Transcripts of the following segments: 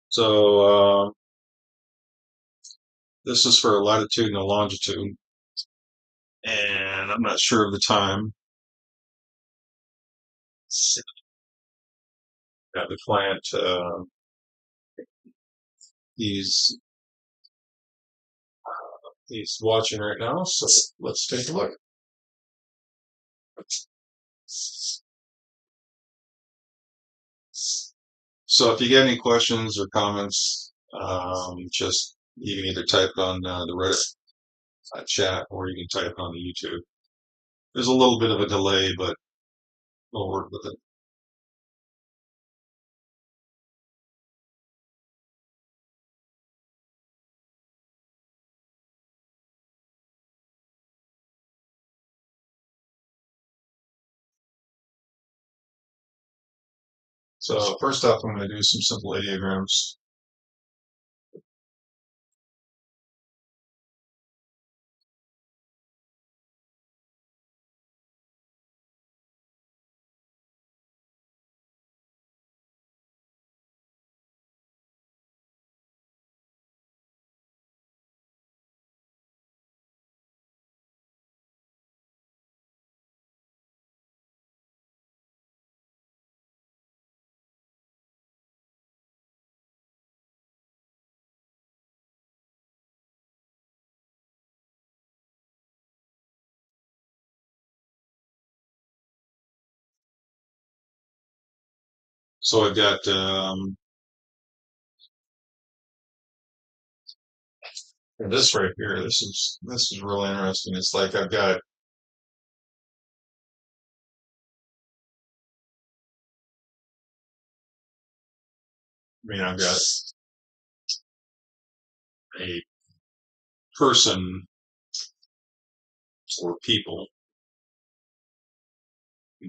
So this is for latitude and longitude, and I'm not sure of the time. Got the client. He's he's watching right now, so let's take a look. So if you get any questions or comments, just you can either type it on the Reddit chat or you can type it on the YouTube. There's a little bit of a delay, but we'll work with it. So first off, I'm going to do some simple ideograms. So I've got this right here. This is really interesting. It's like I've got a person or people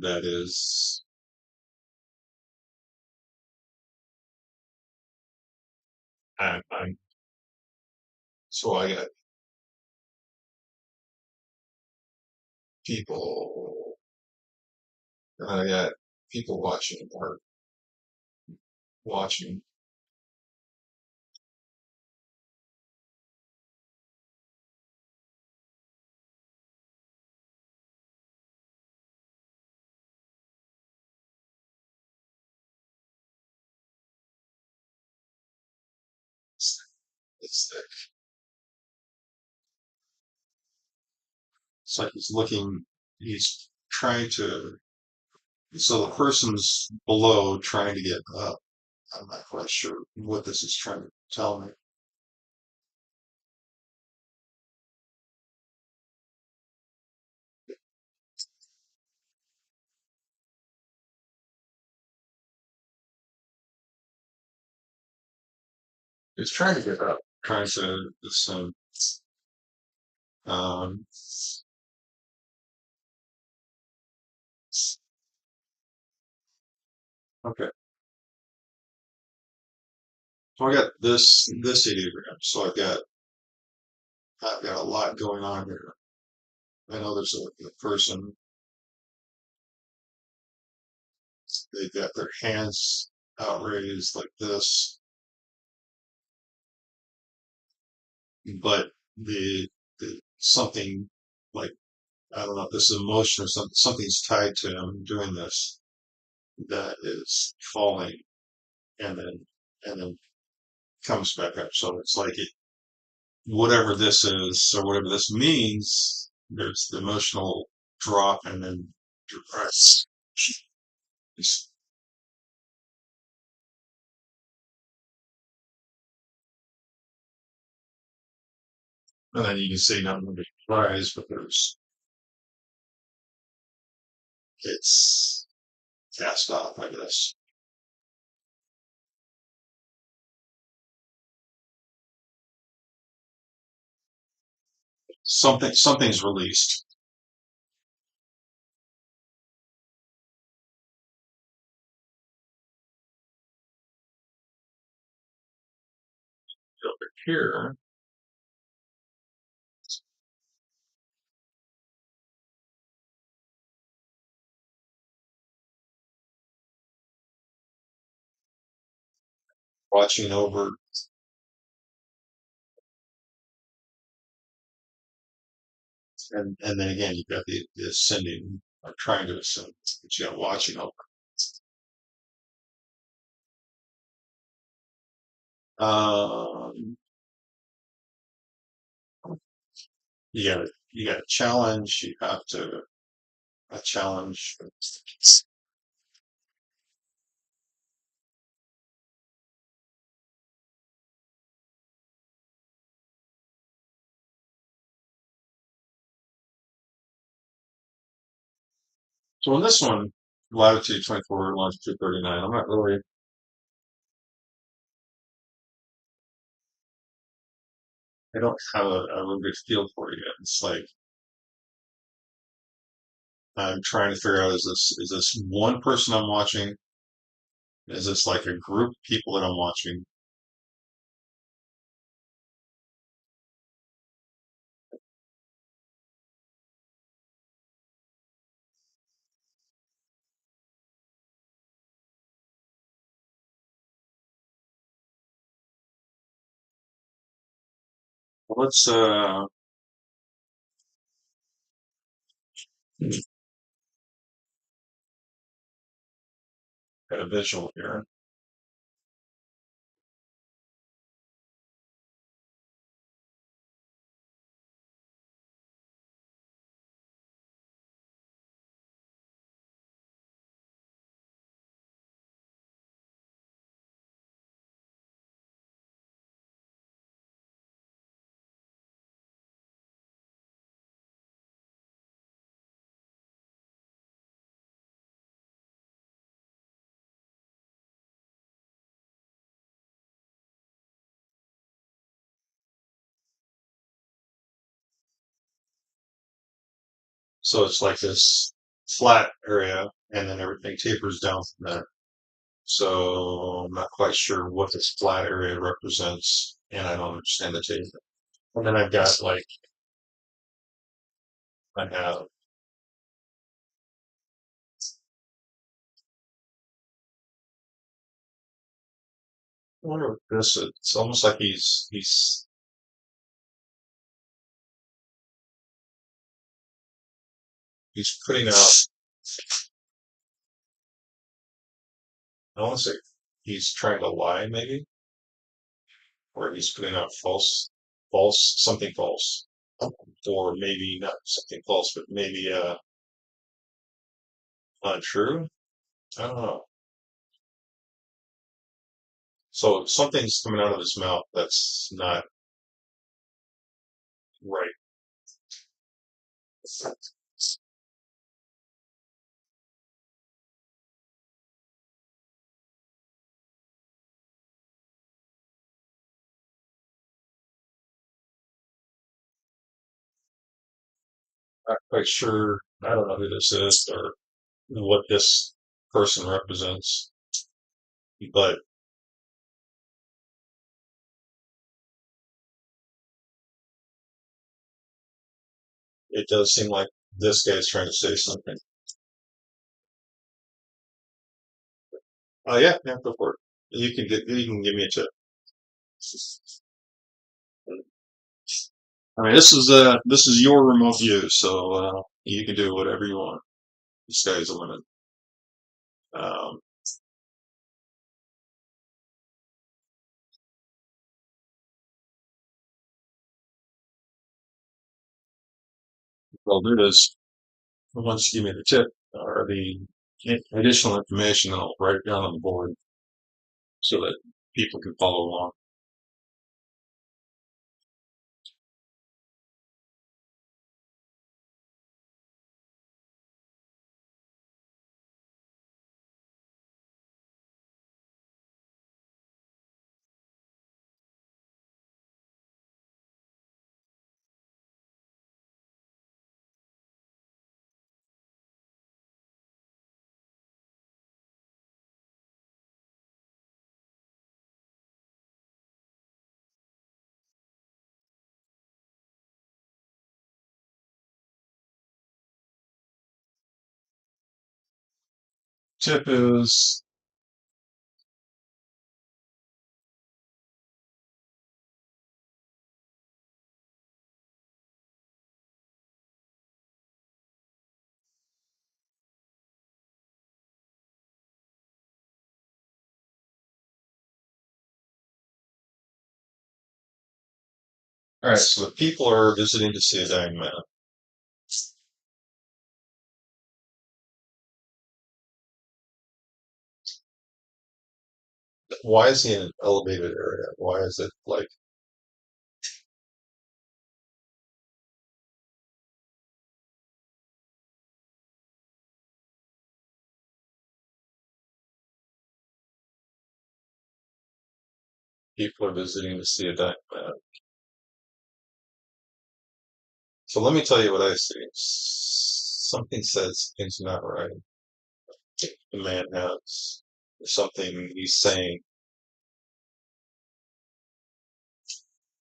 that is, I'm so I got people, I got people watching or watching. It's it's like he's looking, he's trying to. So the person's below trying to get up. I'm not quite sure what this is trying to tell me. He's trying to get up, trying to ascend. Um, okay. So I got this ideogram. So I've got a lot going on here. I know there's a person. They've got their hands outraised like this, but the something like I don't know if this is emotion or something. Something's tied to him doing this that is falling and then comes back up. So it's like whatever this is or whatever this means. There's the emotional drop and then depress. And then you can see not only rise, but it's cast off, I guess. Something's released. Over here, watching over, and then again you've got the ascending or trying to ascend, but you got watching over. Um, you got a challenge. You have to a challenge. So in this one, latitude 24, longitude 39. I'm not really. I don't have a real good feel for it yet. It's like I'm trying to figure out is this one person I'm watching? Is this like a group of people that I'm watching? Let's get a visual here. So it's like this flat area, and then everything tapers down from there. So I'm not quite sure what this flat area represents, and I don't understand the taper. And then I've got like I have. I wonder what this is. It's almost like he's putting out. I want to say he's trying to lie, maybe, or he's putting out something false, or maybe not something false, but maybe untrue. I don't know. So something's coming out of his mouth that's not right. Not quite sure. I don't know who this is or what this person represents, but it does seem like this guy's trying to say something. Oh yeah, yeah, go for it. You can give me a tip. I mean, this is your remote view, so you can do whatever you want. The sky's the limit. Um, I'll do this once you give me the tip or the additional information. I'll write it down on the board so that people can follow along. Tip is All right, so the people are visiting to see a dying man. Why is he in an elevated area? Why is it like people are visiting to see a dying man? So let me tell you what I see. Something says things not right. The man has something he's saying.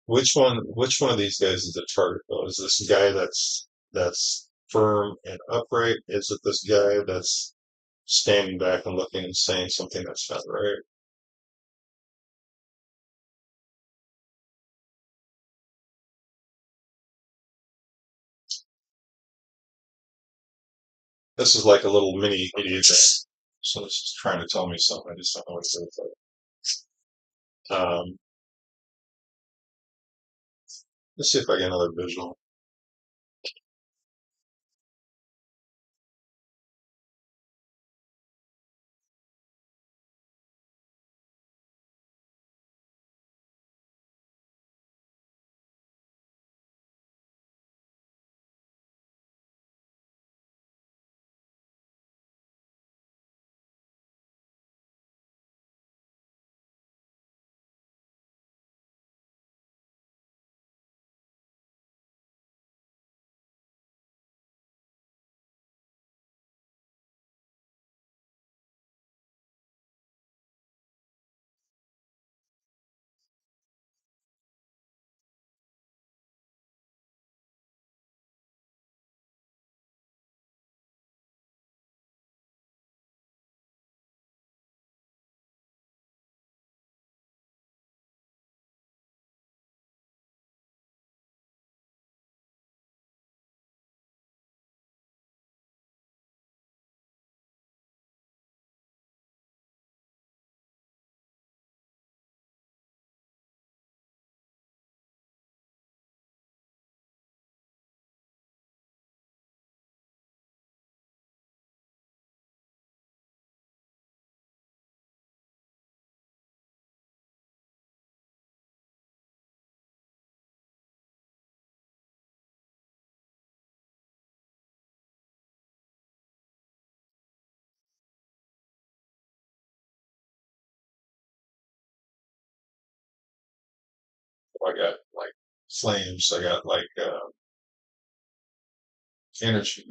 Which one of these guys is the target though? Is this guy that's firm and upright? Is it this guy that's standing back and looking and saying something that's not right? This is like a little mini idiot. So this is trying to tell me something. I just don't know what it is. Um, let's see if I get another visual. I got like flames. I got like energy.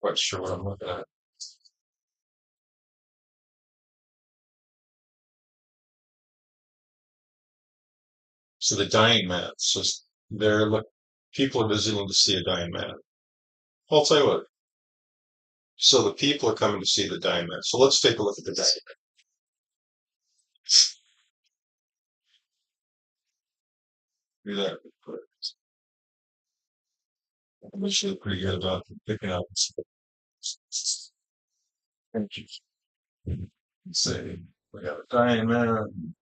Quite sure what I'm looking at. So the dying man. So they're look. People are visiting to see a dying man. Well, I'll tell you what. So the people are coming to see the dying man. So let's take a look at the dying man. Do that. I'm actually pretty good about picking up. Thank you. Let's see. We got a dying man.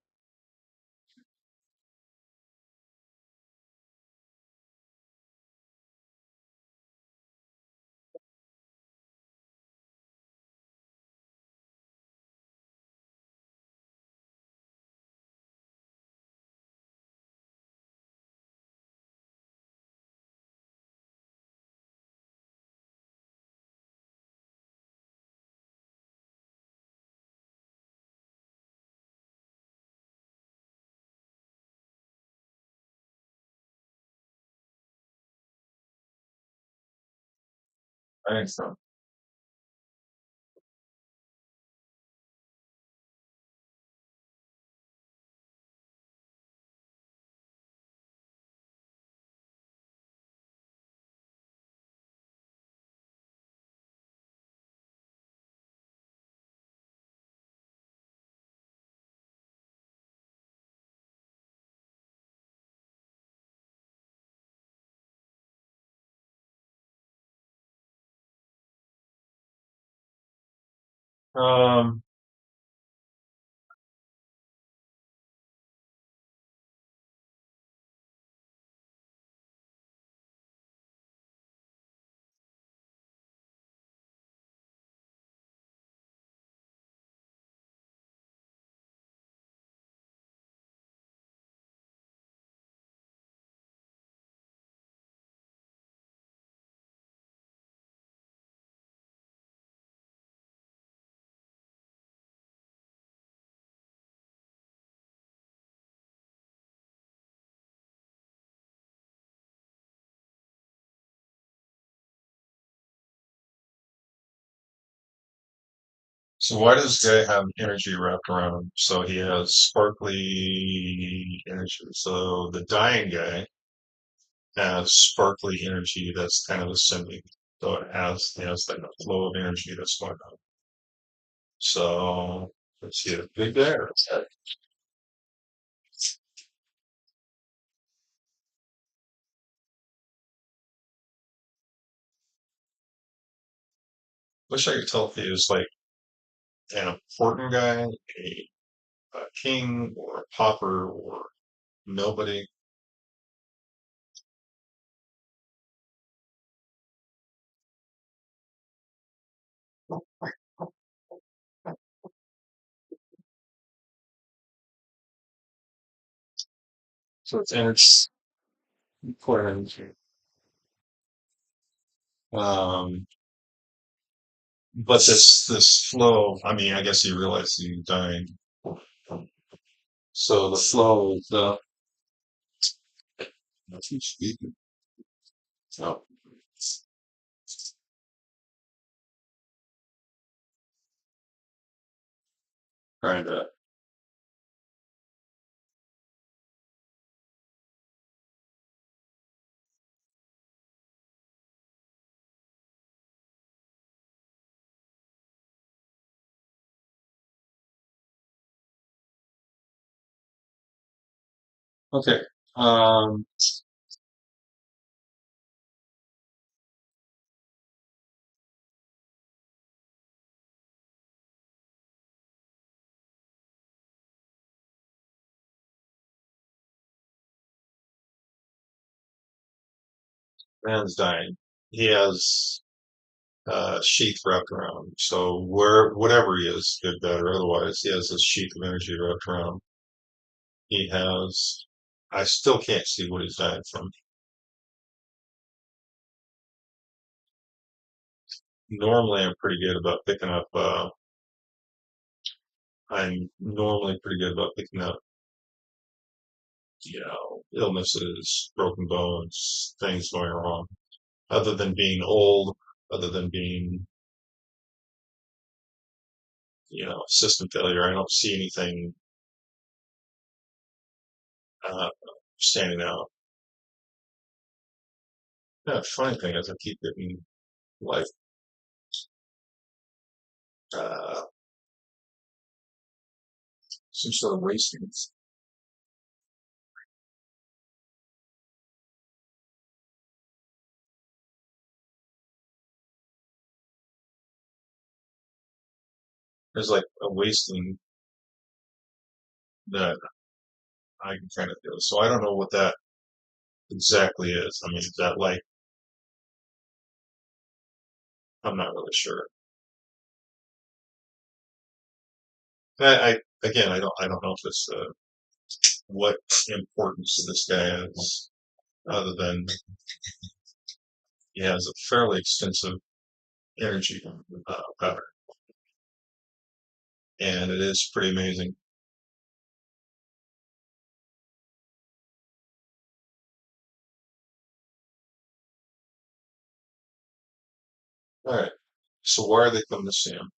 I think so. Um, So why does guy have energy wrapped around him? So he has sparkly energy. So the dying guy has sparkly energy that's kind of ascending. So it has like a flow of energy that's going on. So let's see a big there. Wish I could tell if he was like an important guy, a king, or a pauper, or nobody. So it's energy, core energy. Um, but this flow. I mean, I guess he realized he was dying. So the flow, the what's he speaking? Oh, trying to. Okay. Um, man's dying. He has sheath wrapped around him. So whatever he is, good, bad, or otherwise, he has this sheath of energy wrapped around him. He has. I still can't see what he's dying from. Normally, I'm pretty good about picking up. I'm normally pretty good about picking up, illnesses, broken bones, things going wrong. Other than being old, other than being, system failure, I don't see anything uh, standing out. Yeah, funny thing is, I keep getting like uh, some sort of wasting. There's like a wasting that I can kind of feel. So I don't know what that exactly is. I mean, is that like I'm not really sure. I again, I don't know if it's what importance this guy has, other than he has a fairly extensive energy pattern, and it is pretty amazing. All right, so why are they coming to see him?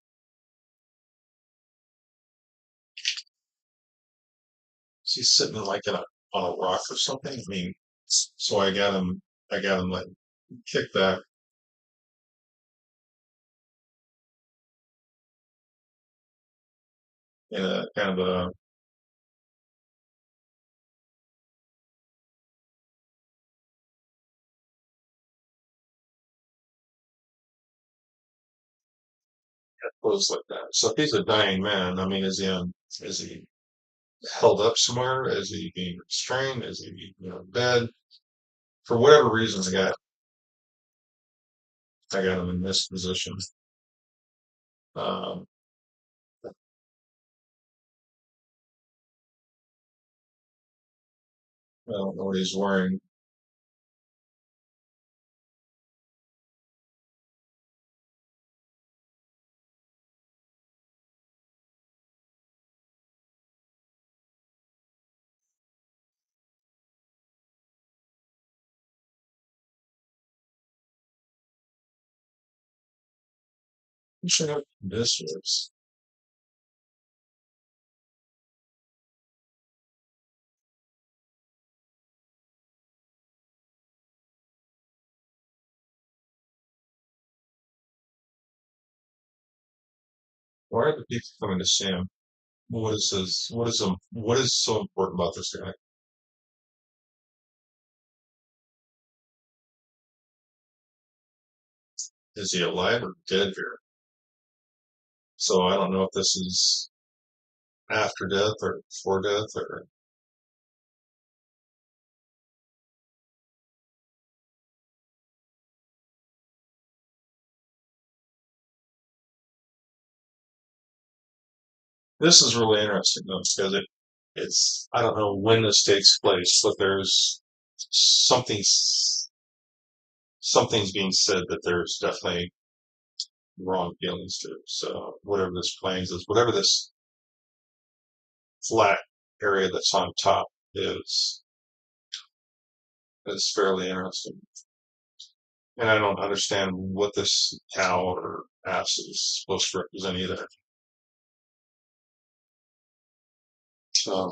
Is he sitting like in on a rock or something? I mean, so I got him like kicked back in a kind of a pose like that. So if he's a dying man, I mean, is he held up somewhere? Is he being restrained? Is he, in bed? For whatever reason, I got him in this position. Um, I don't know what he's wearing. I'm sure what this is. Why are the people coming to see him? What is his? What is so important about this guy? Is he alive or dead here? So I don't know if this is after death or before death or this is really interesting though because it's I don't know when this takes place, but there's something something's being said that there's definitely wrong feelings to. So whatever this plains is, whatever this flat area that's on top is fairly interesting. And I don't understand what this cow or ass is supposed to represent either. So,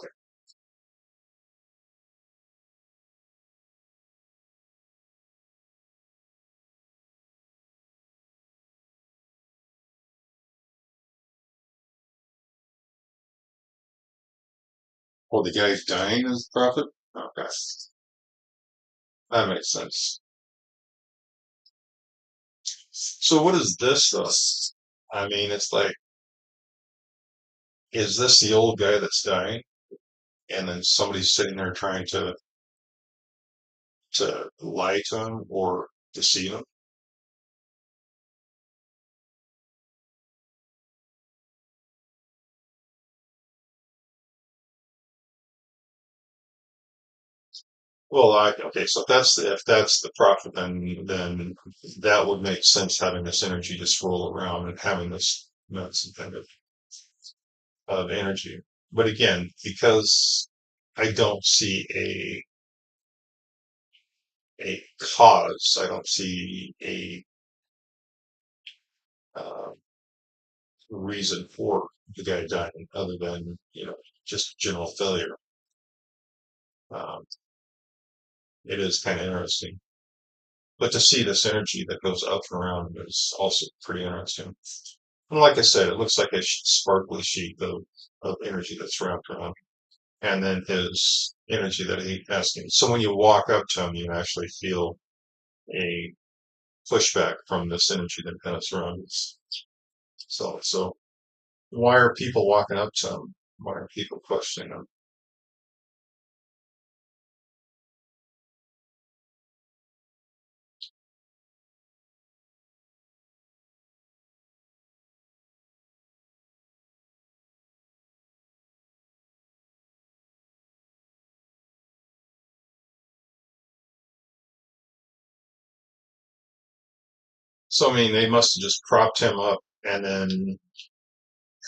well, the guy's dying as the prophet? Okay, that makes sense. So what is this though? I mean, it's like, is this the old guy that's dying? And then somebody's sitting there trying to lie to him or deceive him? Well, okay, so if that's the prophet, then that would make sense having this energy just roll around and having this some kind of energy. But again, because I don't see a cause, I don't see a uh, reason for the guy dying other than just general failure. Um, it is kind of interesting, but to see this energy that goes up and around is also pretty interesting. And like I said, it looks like a sparkly sheet of energy that's wrapped around, and then his energy that he asking. So when you walk up to him, you actually feel a pushback from this energy that kind of surrounds. So why are people walking up to him? Why are people questioning him? So I mean, they must have just propped him up and then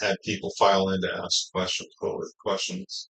had people file in to ask questions, go with questions.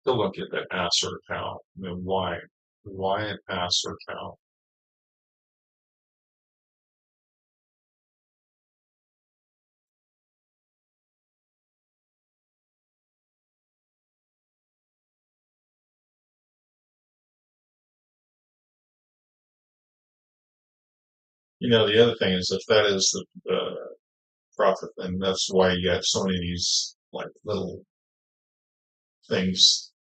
Still don't get that ass or cow. I mean, why? Why an ass or cow? The other thing is if that is the profit, then that's why you got so many of these like little things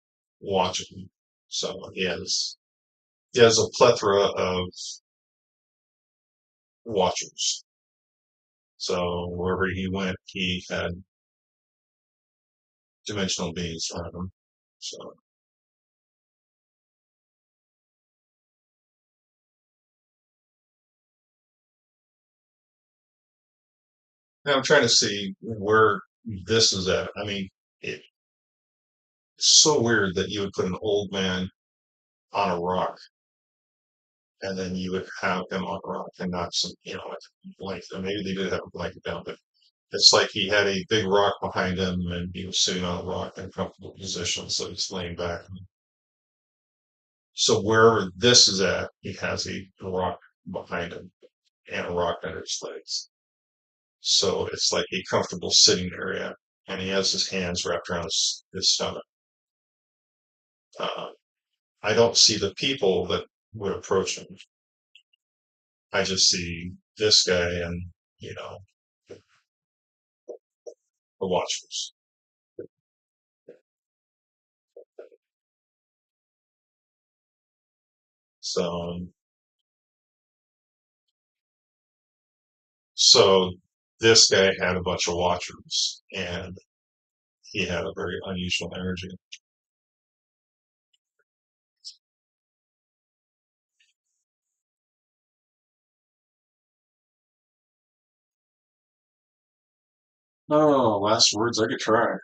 watching. So he has a plethora of watchers. So wherever he went, he had dimensional beings around him. So now I'm trying to see where this is at. I mean, it, so weird that you would put an old man on a rock and then you would have him on a rock and not some, like a blanket. Or maybe they did have a blanket down, but it's like he had a big rock behind him and he was sitting on a rock in a comfortable position, so he's laying back. So wherever this is at, he has a rock behind him and a rock under his legs. So it's like a comfortable sitting area, and he has his hands wrapped around his stomach. Uh, I don't see the people that would approach him. I just see this guy and, you know, the watchers. So, so this guy had a bunch of watchers, and he had a very unusual energy. Oh, last words I could try.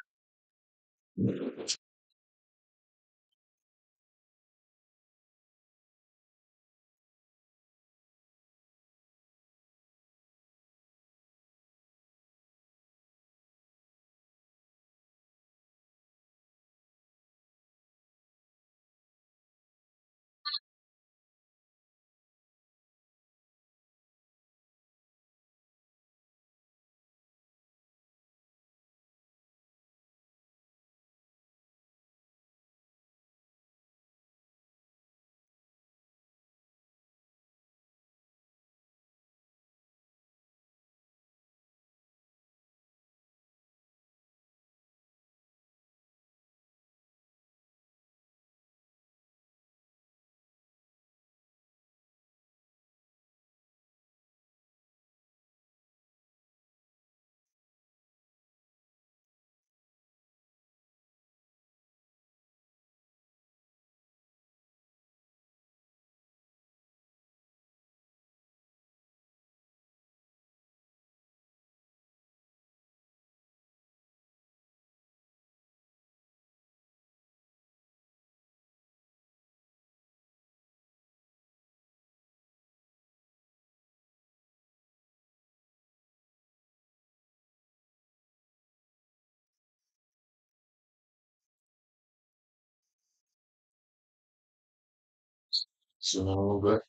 So a little bit.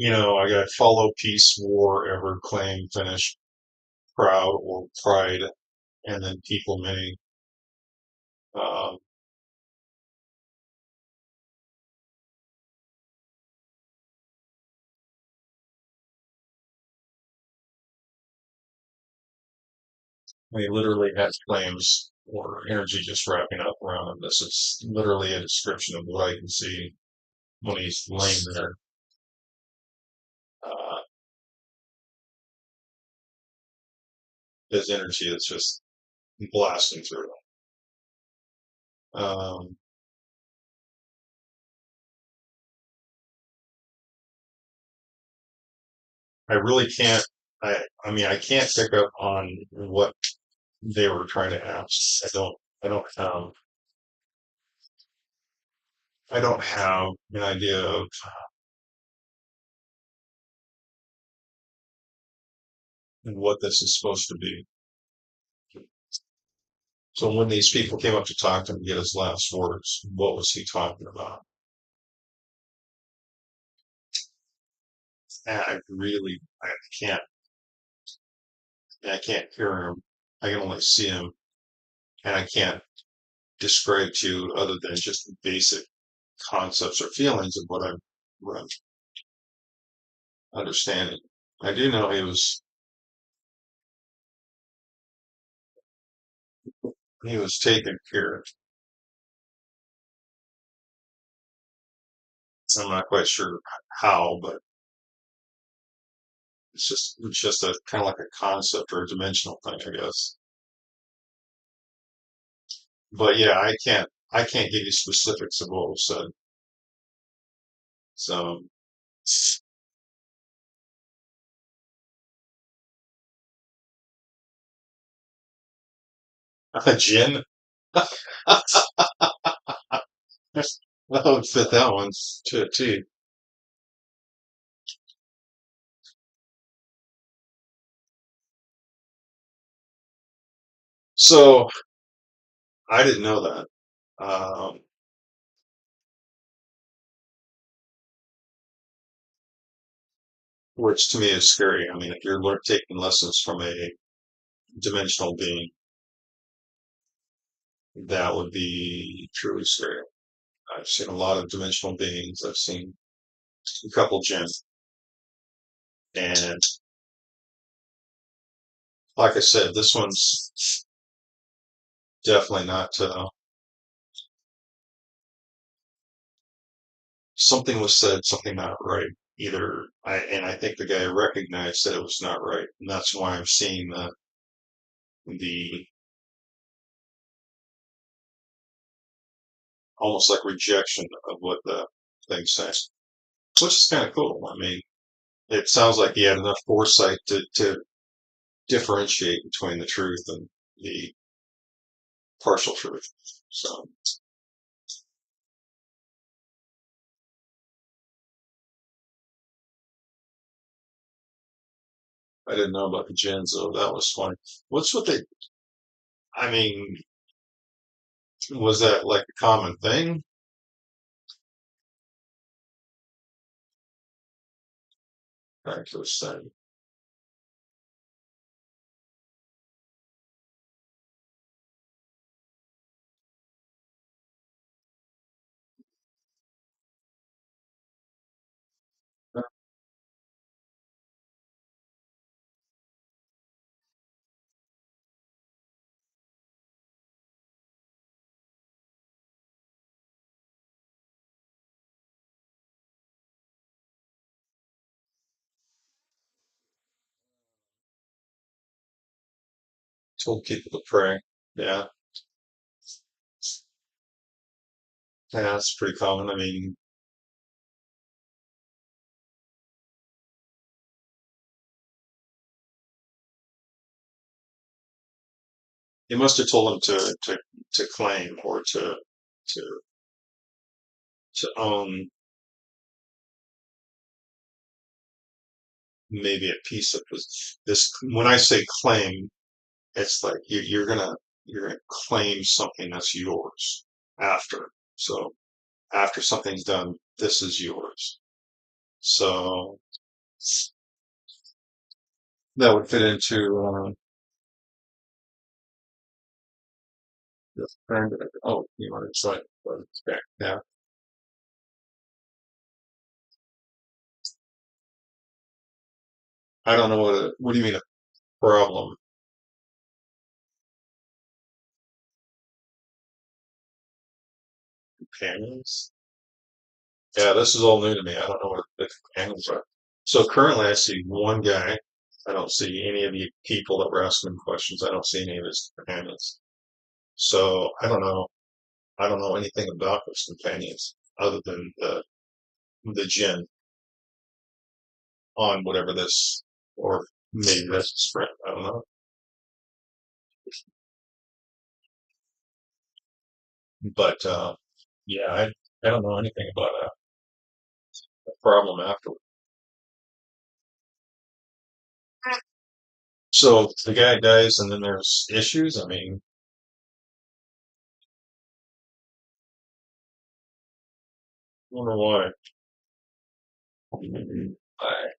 I got follow, peace, war, ever, claim, finish, proud, or pride, and then people may. Um, they literally have flames or energy just wrapping up around him. This is literally a description of what I can see when he's laying there. Uh, his energy is just blasting through him. I really can't. I mean, I can't pick up on what they were trying to ask. I don't have. I don't have an idea of what this is supposed to be. So when these people came up to talk to him to get his last words, what was he talking about? And can't, I can't hear him. I can only see him, and I can't describe to you other than just the basic concepts or feelings of what I'm understanding. I do know he was taken care of. I'm not quite sure how, but it's just a kind of like a concept or a dimensional thing, I guess. But yeah, I can't give you specifics of what was said. So a gin, that would fit that one to a T. So I didn't know that, which to me is scary. I mean, if you're taking lessons from a dimensional being, that would be truly scary. I've seen a lot of dimensional beings. I've seen a couple gems, and like I said, this one's definitely not. Something was said, something not right. And I think the guy recognized that it was not right, and that's why I'm seeing the almost like rejection of what the thing says, which is kind of cool. I mean, it sounds like he had enough foresight to differentiate between the truth and the partial truth. So I didn't know about the Genzo. That was funny. What's what they? I mean, was that like a common thing? Back to the study. Told people to pray. Yeah, yeah, that's pretty common. I mean, he must have told him to claim or to to own maybe a piece of this. When I say claim, it's like you're gonna claim something that's yours after. So after something's done, this is yours. So That would fit into the friend. Oh, you want to try it? But it's back now. I don't know what do you mean a problem? Companions? Yeah, this is all new to me. I don't know what the companions are. So currently I see one guy. I don't see any of the people that were asking him questions. I don't see any of his companions. So I don't know anything about those companions other than the gin on whatever this, or maybe that's his friend. I don't know. But yeah, I don't know anything about a problem afterward. So the guy dies, and then there's issues. I mean, I wonder why. I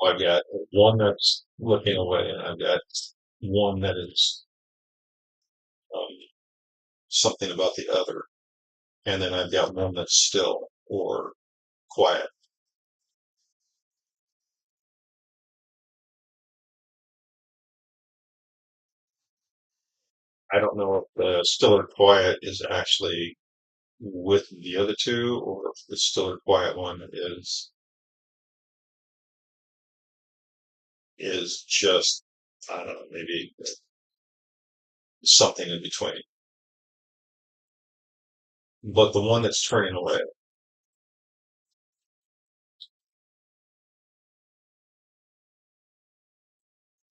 I've got one that's looking away, and I've got one that is um, something about the other, and then I've got one that's still or quiet. I don't know if the still or quiet is actually with the other two, or if the still or quiet one is just I don't know, maybe something in between. But the one that's turning away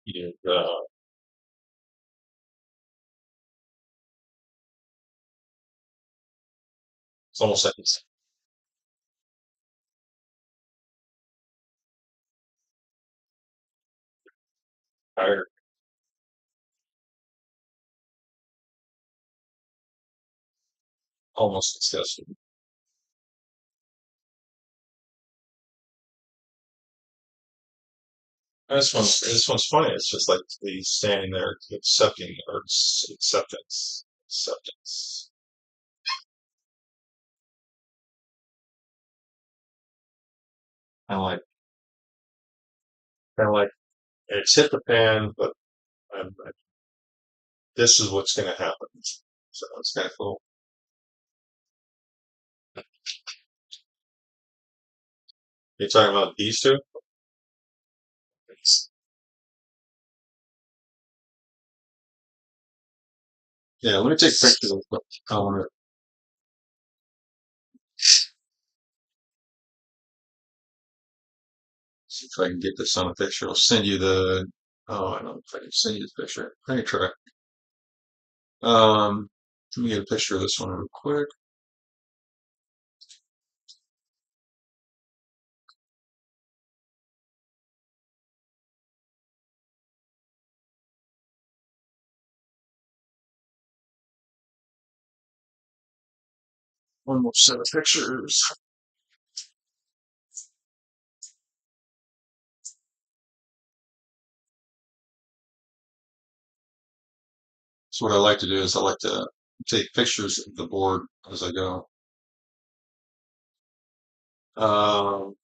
is it's almost like it's tired, almost disgusted. This one's funny. It's just like he's standing there accepting or acceptance. Kind of like it's hit the fan, but this is what's going to happen. So it's kind of cool. You're talking about these two? Yeah, let me take pictures of them. I want to see if I can get this on a picture. I'll send you the. Oh, I don't know if I can send you the picture. Let me try. Let me get a picture of this one real quick. One more set of pictures. So what I like to do is I like to take pictures of the board as I go. Um,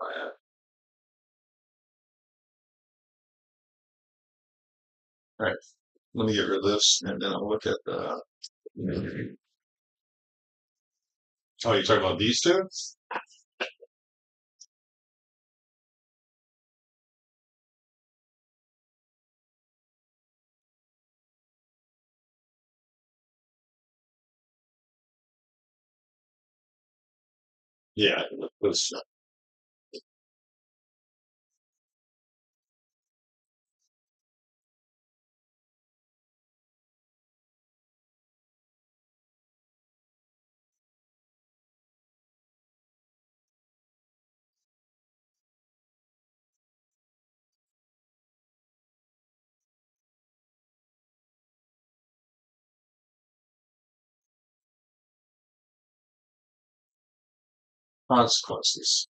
all right, let me get rid of this, and then I'll look at the. Oh, you're talking about these two? Yeah, those consequences.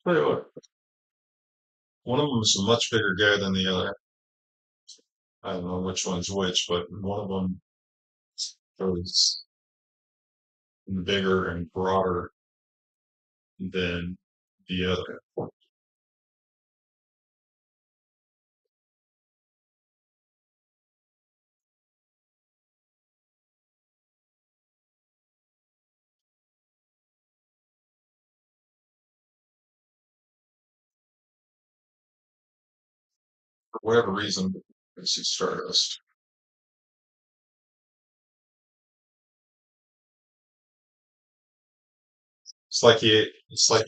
Tell you what, one of them is a much bigger guy than the other. I don't know which one's which, but one of them is bigger and broader than the other. For whatever reason, it's Stardust. It's like he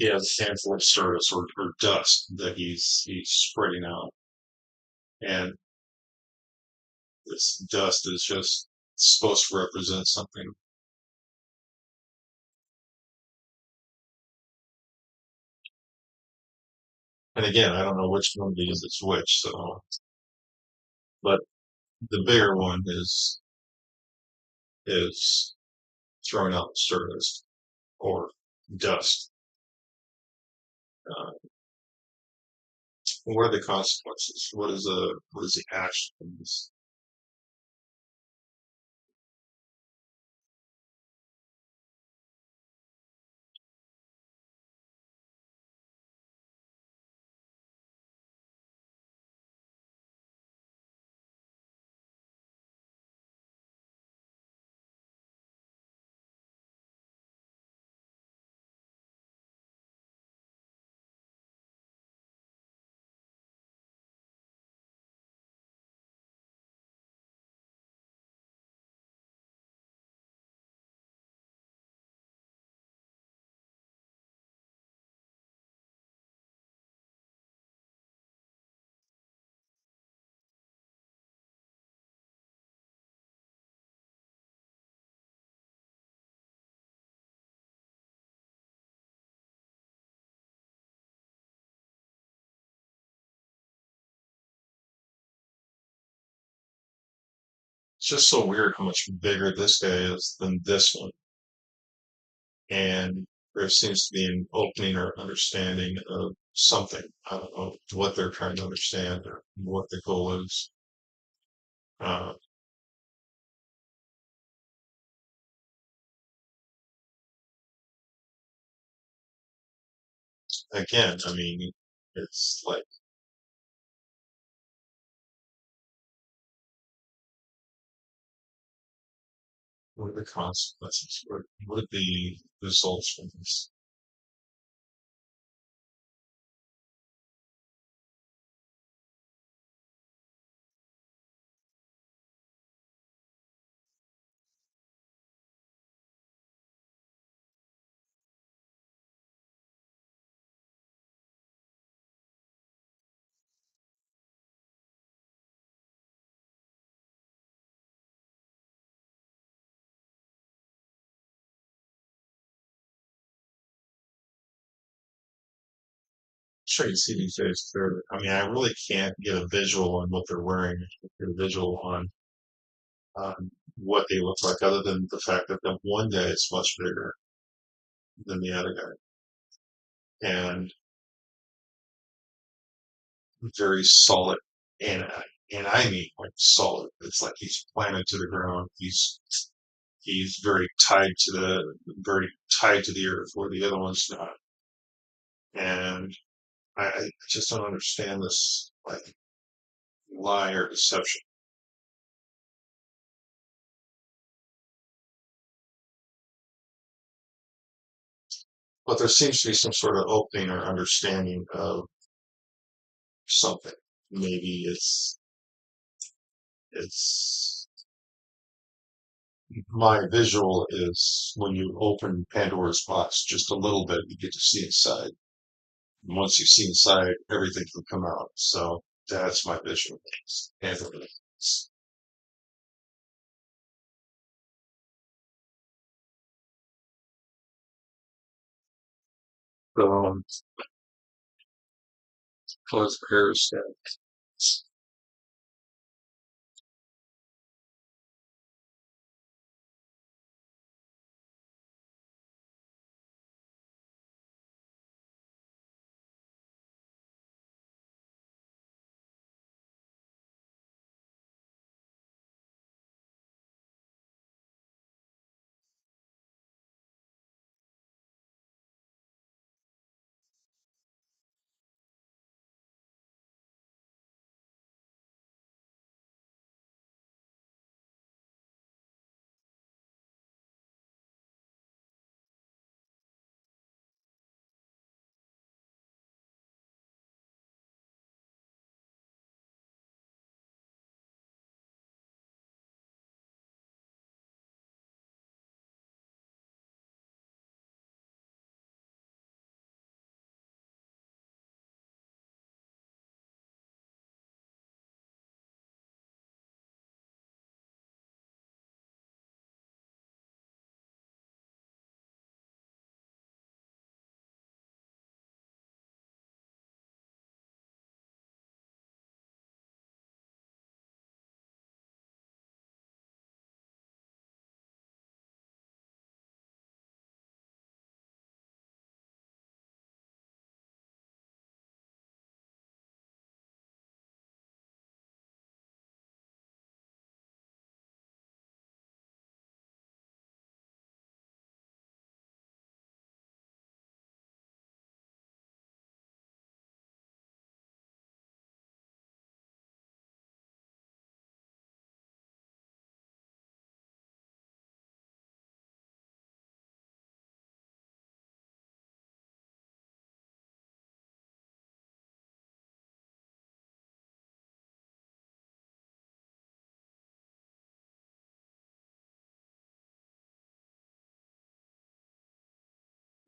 has a handful of stardust or dust that he's spreading out, and this dust is just supposed to represent something. And again, I don't know which one of these is which, so but the bigger one is throwing out the stardust or dust. Uh, what are the consequences? What is the action of this? It's just so weird how much bigger this guy is than this one. And there seems to be an opening or understanding of something. I don't know what they're trying to understand or what the goal is. Uh, again, I mean, it's like, what are the consequences? What are the results from this? sure you see these days clearly. I mean, I really can't get a visual on what they're wearing, get a visual on what they look like, other than the fact that the one guy is much bigger than the other guy, and very solid, and and I mean like solid. It's like he's planted to the ground. He's very tied to the earth, where the other one's not. And I just don't understand this like lie or deception. But there seems to be some sort of opening or understanding of something. Maybe it's my visual is when you open Pandora's box just a little bit, you get to see inside. And once you see inside, everything can come out. So that's my visual. Pandora's box. So close pairs.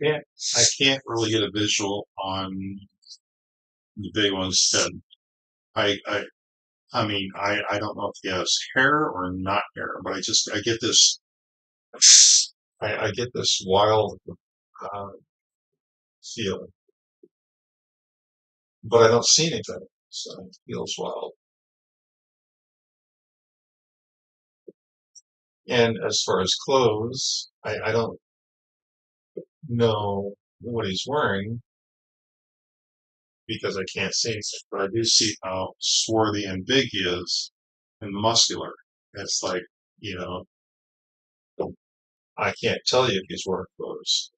Yeah, I can't really get a visual on the big one's head. I, I, I mean, I don't know if he has hair or not hair, but I get this, I get this wild, uh, feeling, but I don't see anything. So it feels wild. And as far as clothes, I don't know what he's wearing because I can't see anything, but I do see how swarthy and big he is and muscular. It's like, you know, I can't tell you if he's wearing clothes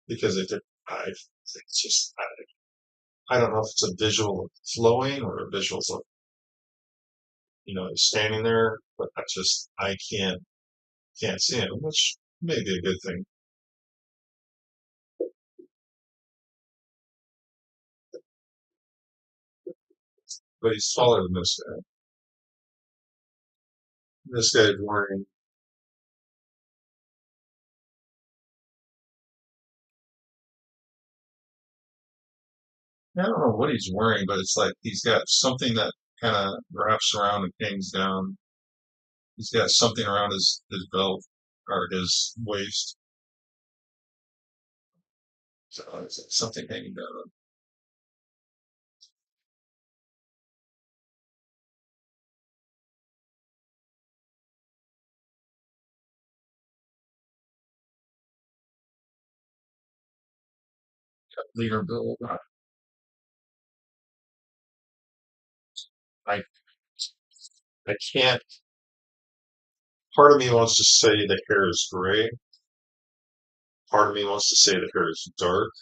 because it's just, I don't know if it's a visual of flowing or a visual of, he's standing there, but I can't see him, which may be a good thing. But he's taller than this guy. This guy's wearing, I don't know what he's wearing, but it's like he's got something that kind of wraps around and hangs down. He's got something around his belt or his waist. something hanging down. Leader bill. I I can't. Part of me wants to say the hair is gray. Part of me wants to say the hair is dark.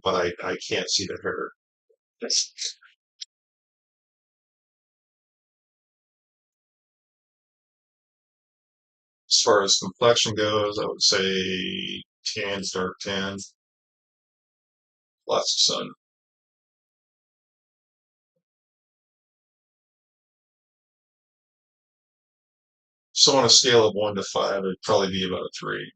But I can't see the hair. As far as complexion goes, I would say tans, dark tans, lots of sun. So on a scale of 1 to 5, it'd probably be about a 3.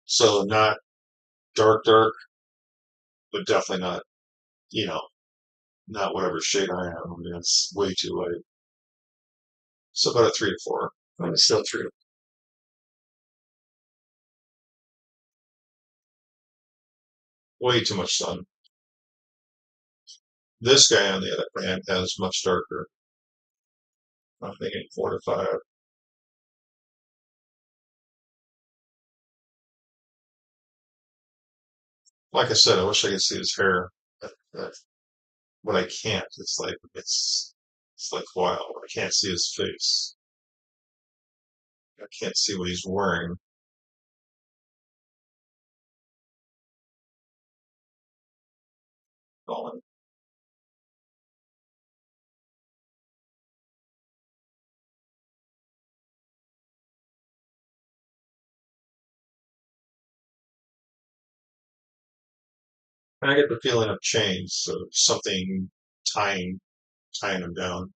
So not dark, dark, but definitely not, you know, not whatever shade I am. I mean, it's way too light. So about a 3 to 4. I'm still 3. Way too much sun. This guy, on the other hand, has much darker. I'm thinking 4 to 5. Like I said, I wish I could see his hair, but I can't. It's like wild. I can't see his face. I can't see what he's wearing. Colin. And I get the feeling of chains, so something tying tying him down.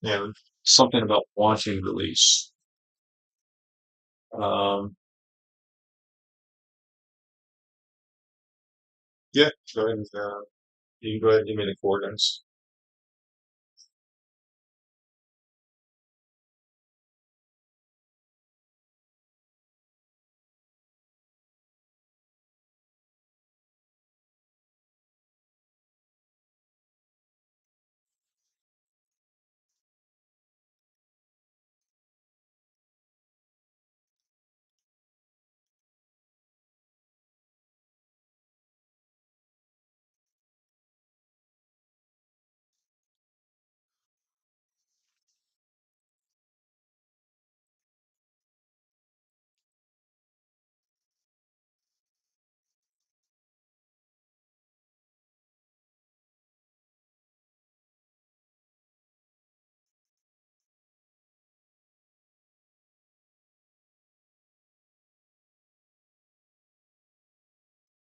And something about wanting release. Um, yeah, go ahead and you can go ahead and give me the coordinates.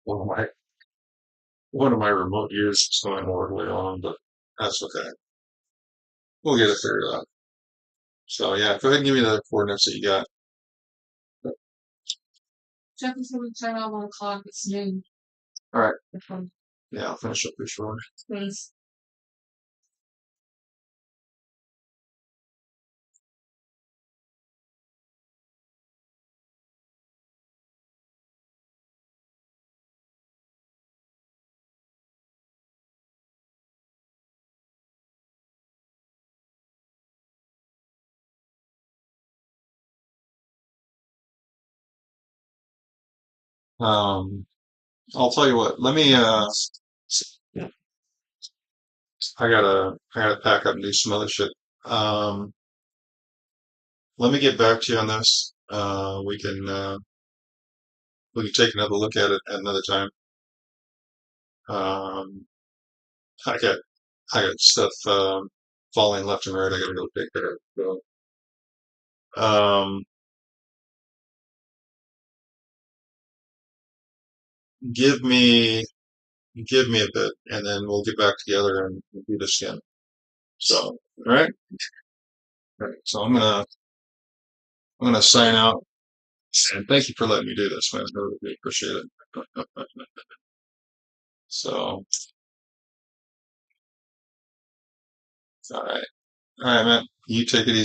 One of my one of my remote use is going horribly wrong, but that's okay. We'll get it figured out. So yeah, go ahead and give me the coordinates that you got. Jefferson would turn on 1 o'clock. It's noon. All right. Okay. Yeah, I'll finish up this one. Please. Um, I'll tell you what. Let me. I gotta pack up and do some other shit. Um, Let me get back to you on this. We can take another look at it at another time. Um, I got I got stuff falling left and right. I gotta go take care of. So, um, give me give me a bit, and then we'll get back together and do this again. So, all right. All right. So I'm gonna I'm gonna sign out. And thank you for letting me do this, man. I really appreciate it. So, all right, man. You take it easy.